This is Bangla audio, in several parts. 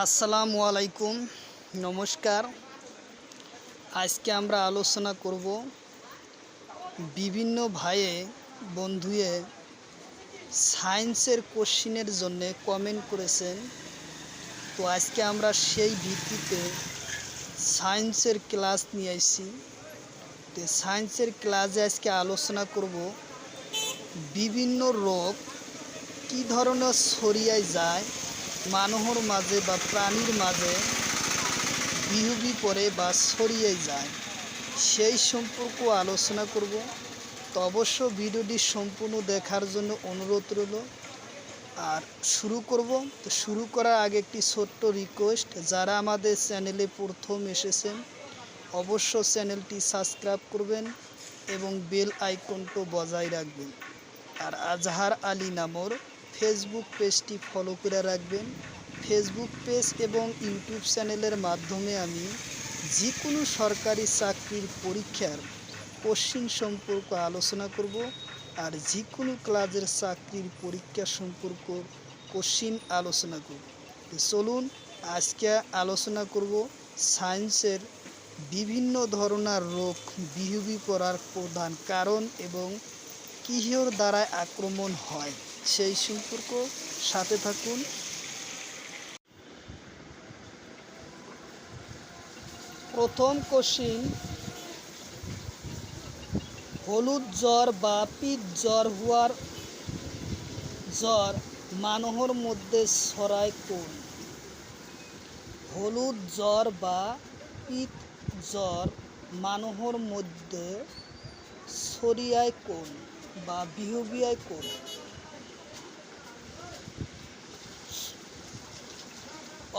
আসসালামু আলাইকুম, নমস্কার। আজকে আমরা আলোচনা করব বিভিন্ন ভাইয়ে বন্ধুয়ে সায়েন্সের কোশ্চিনের জন্য কমেন্ট করেছেন। তো আজকে আমরা সেই ভিত্তিতে সায়েন্সের ক্লাস নিয়ে আসছি। তো সায়েন্সের ক্লাসে আজকে আলোচনা করব বিভিন্ন রোগ কী ধরনের ছড়িয়ে যায় মানুহর মাঝে বা প্রাণীর মাঝে বিহুবি পরে বা ছড়িয়ে যায় সেই সম্পর্ক আলোচনা করব। তো অবশ্য ভিডিওটি সম্পূর্ণ দেখার জন্য অনুরোধ রইল। আর শুরু করব। তো শুরু করার আগে একটি ছোট্ট রিকোয়েস্ট, যারা আমাদের চ্যানেলে প্রথম এসেছেন অবশ্য চ্যানেলটি সাবস্ক্রাইব করবেন এবং বেল আইকনটি বজায় রাখবেন। আর আজহার আলী নামর ফেসবুক পেজটি ফলো করে রাখবেন। ফেসবুক পেজ এবং ইউটিউব চ্যানেলের মাধ্যমে আমি যে কোনো সরকারি চাকরির পরীক্ষার কোশ্চিন সম্পর্ক আলোচনা করব, আর যে কোনো ক্লাসের চাকরির পরীক্ষা সম্পর্ক কোশ্চিন আলোচনা করব। তো চলুন আজকে আলোচনা করব সায়েন্সের বিভিন্ন ধরনের রোগ বিহুবি পড়ার প্রধান কারণ এবং কিহর দ্বারা আক্রমণ হয় সেই সম্পর্ক। সাথে থাকুন। প্রথম কোশ্চিন, হলুদ জ্বর বা পিত জ্বর হওয়ার জ্বর মানুহর মধ্যে ছড়ায় কোন? হলুদ জ্বর বা পিত জ্বর মানুহর মধ্যে ছড়িয়ায় কোন বা বিহুবিয়ায় কোন?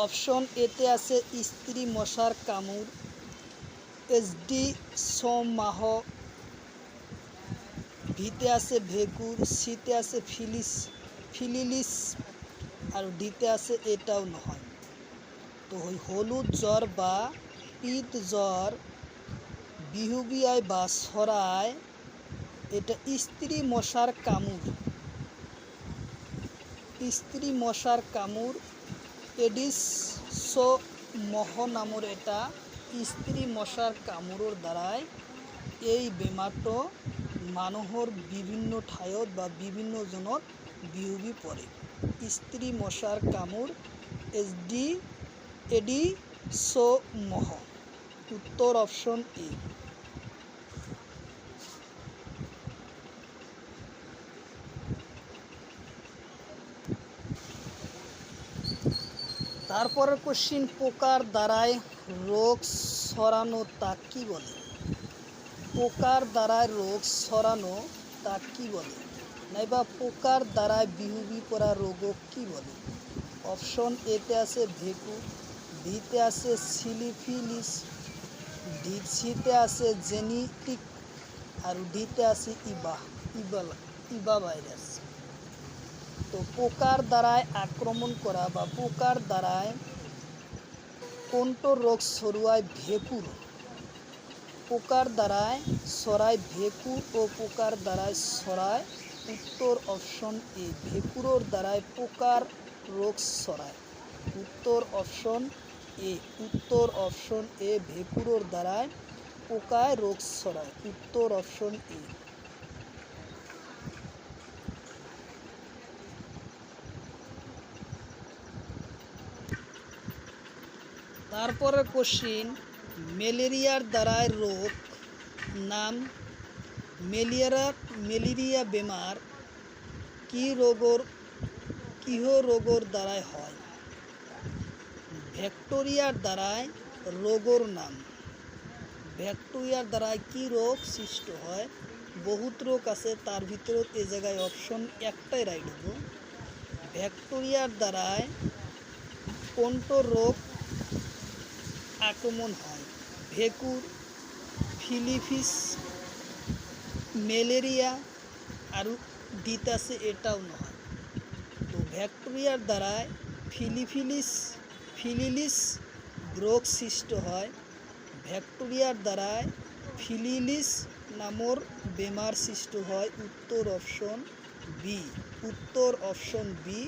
অপশন এতে আছে স্ত্রী মশার কামড়, এসডি সোমাহ, ভিতে আছে ভেকুর, সিতে আছে ফিলিলিস, আর ডিতে আছে এটাও নহয়। তো ওই হলুদ জ্বর বা পিত জ্বর বিহুবিয়ায় বা ছড়ায় এটা স্ত্রী মশার কামড়। স্ত্রী মশার কামড়, এডিস সোমহ নামের এটা স্ত্রী মশার কামড়ের দ্বারাই এই বেমারটো মানুহৰ বিভিন্ন ঠাইত বা বিভিন্ন জনত বিয়পি পড়ে। স্ত্রী মশার কামড়, এডিসোমহ। উত্তর অপশন এ। তারপরের কোশ্চিন, পোকার দ্বারায় রোগ ছড়ানো তা কি বলে? পোকার দ্বারায় রোগ ছড়ানো তা কি বলে? নাইবা পোকার দ্বারায় বিহুবি পড়া রোগও কি বলে? অপশন এতে আছে ভেকুর, ভিতে আছে সিলিফিলিস, সিতে আছে জেনেটিক, আর ডিতে আছে ইবা ভাইরাস। তো পোকার দ্বারায় আক্রমণ করা বা পোকার দ্বারায় কোনটো রোগ ছড়ায়? ভেকুর। পোকার দ্বারায় ছড়ায় ভেকুর ও পোকার দ্বারায় ছড়ায়। উত্তর অপশন এ, ভেকুরের দ্বারায় পোকার রোগ ছড়ায়। উত্তর অপশন এ। উত্তর অপশন এ, ভেকুরের দ্বারায় পোকায় রোগ ছড়ায়। উত্তর অপশন এ। তারপরে কোশ্চিন, ম্যালেরিয়ার দ্বারায় রোগ নাম। ম্যালেরিয়া বেমার কিহ রোগের দ্বারায় হয়? ব্যাকটেরিয়ার দ্বারায় রোগের নাম। ব্যাকটেরিয়ার দ্বারায় কি রোগ সৃষ্টি হয়? বহুত রোগ আছে, তার ভিতরে এ জায়গায় অপশন একটাই রাইট হবো। ব্যাকটেরিয়ার দ্বারায় কোনটো রোগ আক্রমণ হয়? ভেকুর, ফিলিপিস, ম্যালেরিয়া, আর ডিতে আছে এটাও নয়। তো ব্যাকটেরিয়ার দ্বারায় ফিলিলিস রোগ সৃষ্টি হয়। ব্যাকটেরিয়ার দ্বারায় ফিলিলিস নামের বেমার সৃষ্টি হয়। উত্তর অপশন বি। উত্তর অপশন বি,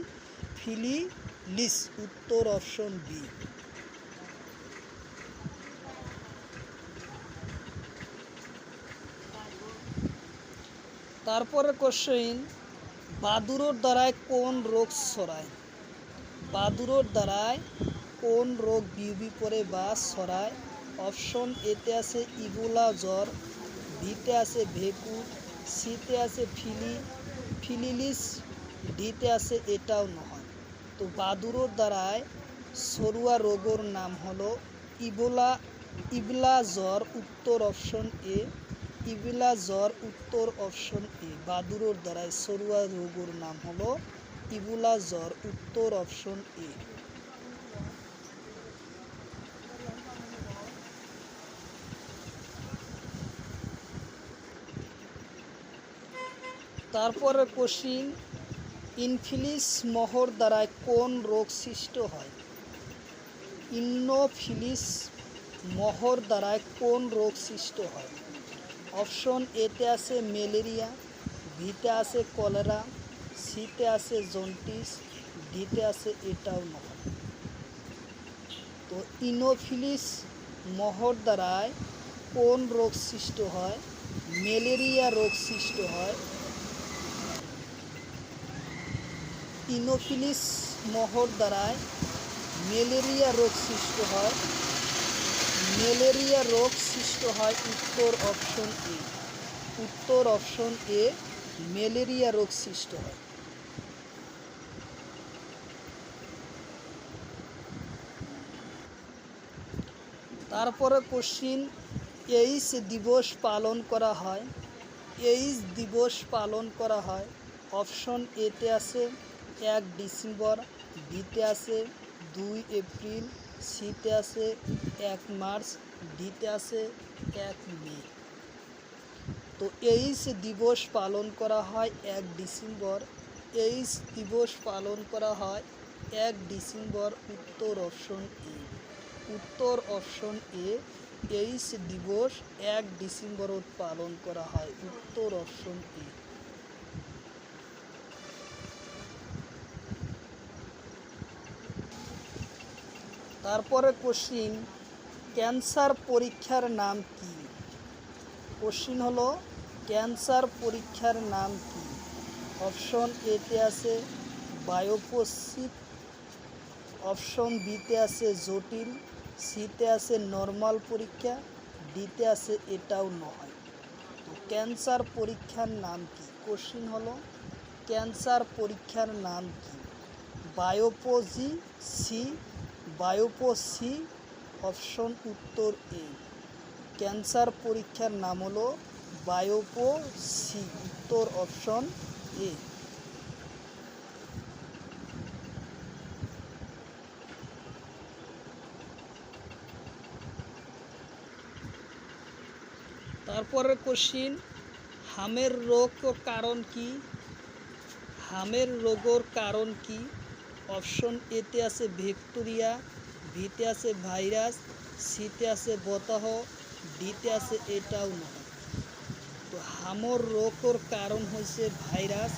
লিস, উত্তর অপশন বি। তারপরে কোশ্চেন, বাদুড়ের দ্বারায় কোন রোগ ছড়ায়? বাদুড়ের দ্বারায় কোন রোগ বিয়পি পড়ে বা ছড়ায়? অপশন এতে আছে ইবোলা জ্বর, বিতে আছে ভেঁকুর, সিতে আছে ফিলিলিস, ডিতে আছে এটাও নয়। তো বাদুড়ের দ্বারায় ছড়ুয়া রোগের নাম হলো ইবোলা জ্বর, উত্তর অপশন এ। ইবোলা জ্বর, উত্তর অপশন এ। বাদুড়ের দ্বারায় ছড়ুয়া রোগের নাম হলো ইবোলা জ্বর, উত্তর অপশন এ। তারপরে কোশ্চিন, ইনফিলিস মহর দ্বারায় কোন রোগ সৃষ্ট হয়? ইনোফিলিস মহর দ্বারায় কোন রোগ সৃষ্ট হয়? অপশন এতে আছে ম্যালেরিয়া, বিতে আছে কলেরা, সিতে আছে জন্ডিস, ডিতে আছে এটাও নয়। তো ইনোফিলিস মহর দ্বারায় কোন রোগ সৃষ্ট হয়? ম্যালেরিয়া রোগ সৃষ্ট হয়। ইনোফিলিস মহর দ্বারায় ম্যালেরিয়া রোগ সৃষ্ট হয়। ম্যালেরিয়া রোগ সৃষ্ট হয়, উত্তর অপশন এ। উত্তর অপশন এ, ম্যালেরিয়া রোগ সৃষ্ট হয়। তারপরে কোশ্চিন, এইডস দিবস পালন করা হয়? এইডস দিবস পালন করা হয় অপশন এতে আছে 1 ডিসেম্বর, বিতে আছে 2 এপ্রিল, সিতে আছে 1 মার্চ, ডিতে আছে 1 মে। তো এইডস দিবস পালন করা হয় 1 ডিসেম্বর। এইডস দিবস পালন করা হয় 1 ডিসেম্বর, উত্তর অপশন এ। উত্তর অপশন এ, এইডস দিবস 1 ডিসেম্বরত পালন করা হয়, উত্তর অপশন এ। তারপরে কোশ্চিন, ক্যান্সার পরীক্ষার নাম কি? কোশ্চিন হলো, ক্যান্সার পরীক্ষার নাম কি? অপশন এতে আছে বায়োপসি, অপশন বিতে আছে জটিল, সিতে আছে নর্মাল পরীক্ষা, ডিতে আছে এটাও নয়। তো ক্যান্সার পরীক্ষার নাম কি? কোশ্চিন হলো, ক্যান্সার পরীক্ষার নাম কি? বায়োপসি, অপশন উত্তর এ। ক্যান্সার পরীক্ষার নাম হলো বায়োপসি, উত্তর অপশন এ। তারপরের কোশ্চিন, হামের রোগ কারণ কি? হামের রোগের কারণ কি? অপশন এতে আছে ভিক্টোরিয়া, বিতে আছে ভাইরাস, সিতে আছে বতাহ, ডিতে আছে এটাও নয়। তো হামের রোগের কারণ হয়েছে ভাইরাস,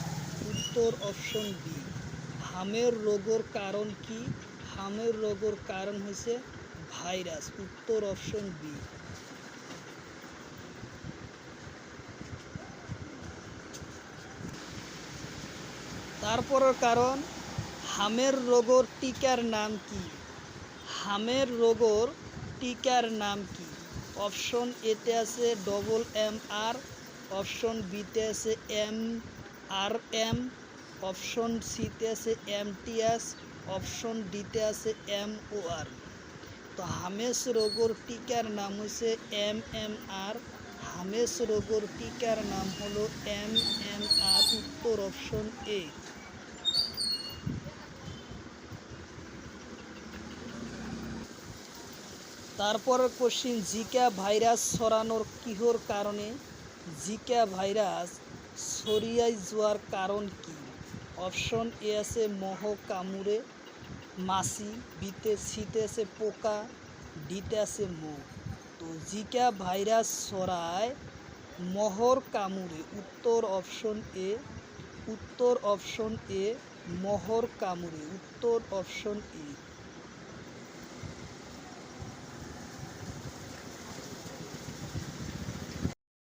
উত্তর অপশন বি। হামের রোগের কারণ কি? হামের রোগের কারণ হয়েছে ভাইরাস, উত্তর অপশন বি। তারপরের কারণ, হামের রোগের টিকার নাম কি? হামের রোগের টিকার নাম কি? অপশন এতে আছে MMR, অপশন বিতে আছে MRM, অপশন সিতে আছে MTS, অপশন ডিতে আছে MOR। তো হামেস রোগের টিকার নাম হচ্ছে MMR। হামেস রোগের টিকার নাম হলো MMR, উত্তর অপশন এ। তারপরের কোশ্চিন, জিকা ভাইরাস ছড়ানোর কিহর কারণে? জিকা ভাইরাস ছড়িয়ে যাওয়ার কারণ কি? অপশন এ আছে মহ কামড়ে মাছি, বিতে সিতে আছে পোকা, ডিতে আছে মৌ। তো জিকা ভাইরাস ছড়ায় মহর কামড়ে, উত্তর অপশন এ। উত্তর অপশন এ, মোহর কামড়ে? উত্তর অপশন এ।